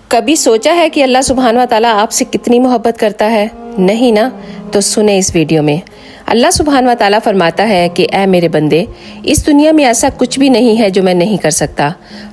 کبھی سوچا ہے کہ اللہ سبحانہ و تعالیٰ آپ سے کتنی محبت کرتا ہے؟ نہیں نا؟ تو سنیں اس ویڈیو میں۔ اللہ سبحانہ و تعالیٰ فرماتا ہے کہ اے میرے بندے، اس دنیا میں ایسا کچھ بھی نہیں ہے جو میں نہیں کر سکتا۔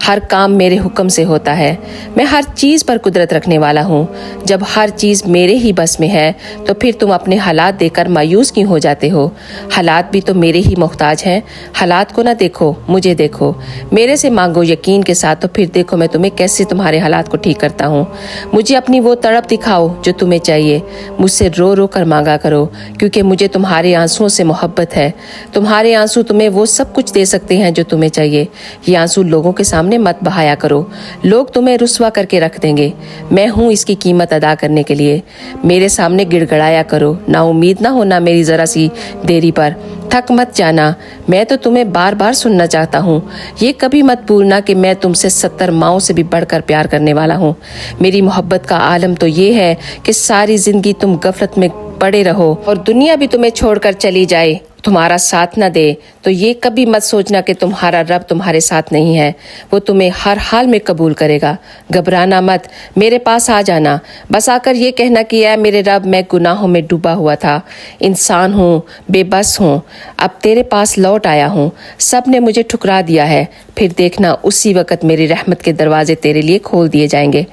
ہر کام میرے حکم سے ہوتا ہے۔ میں ہر چیز پر قدرت رکھنے والا ہوں۔ جب ہر چیز میرے ہی بس میں ہے تو پھر تم اپنے حالات دیکھ کر مایوس کیوں ہو جاتے ہو؟ حالات بھی تو میرے ہی محتاج ہیں۔ حالات کو نہ دیکھو، مجھے دیکھو۔ میرے سے مانگو یقین کے ساتھ، تو پھر دیکھو میں تمہیں کیسے تمہارے حالات کو ٹھیک کرتا ہوں۔ مجھے اپنی وہ تڑپ دکھاؤ جو تمہیں چاہیے۔ مجھ سے رو رو کر مانگا کرو، کیونکہ مجھے تمہارے آنسوؤں سے محبت ہے۔ تمہارے آنسو تمہیں وہ سب کچھ دے سکتے ہیں جو تمہیں چاہیے۔ یہ آنسو لوگوں کے سامنے مت بہایا کرو، لوگ تمہیں رسوا کر کے رکھ دیں گے۔ میں ہوں اس کی قیمت ادا کرنے کے لیے۔ میرے سامنے گڑ گڑایا کرو، نا امید نہ ہونا میری ذرا سی دیری پر۔ تھک مت جانا، میں تو تمہیں بار بار سننا چاہتا ہوں۔ یہ کبھی مت بھولنا کہ میں تم سے 70 ماؤں سے بھی بڑھ کر پیار کرنے والا ہوں۔ میری محبت کا عالم تو یہ ہے کہ ساری زندگی تم غفلت میں پڑے رہو اور دنیا بھی تمہیں چھوڑ کر چلی جائے، تمہارا ساتھ نہ دے، تو یہ کبھی مت سوچنا کہ تمہارا رب تمہارے ساتھ نہیں ہے۔ وہ تمہیں ہر حال میں قبول کرے گا۔ گھبرانا مت، میرے پاس آ جانا، بس آ کر یہ کہنا کہ اے میرے رب، میں گناہوں میں ڈوبا ہوا تھا، انسان ہوں، بے بس ہوں، اب تیرے پاس لوٹ آیا ہوں۔ سب نے مجھے ٹھکرا دیا ہے، پھر دیکھنا اسی وقت میری رحمت کے دروازے تیرے لیے کھول دیے جائیں گے۔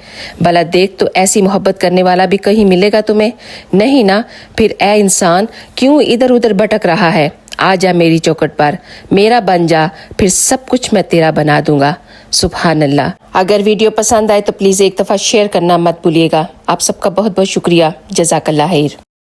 بھلا دیکھ تو ایسی محبت کرنے والا بھی کہیں ملے گا تمہیں؟ نہیں نا؟ پھر اے انسان، کیوں ادھر ادھر بھٹک رہا ہے؟ آ جا میری چوکھٹ پر، میرا بن جا، پھر سب کچھ میں تیرا بنا دوں گا۔ سبحان اللہ۔ اگر ویڈیو پسند آئے تو پلیز ایک دفعہ شیئر کرنا مت بھولیے گا۔ آپ سب کا بہت بہت شکریہ۔ جزاک اللہ خیر۔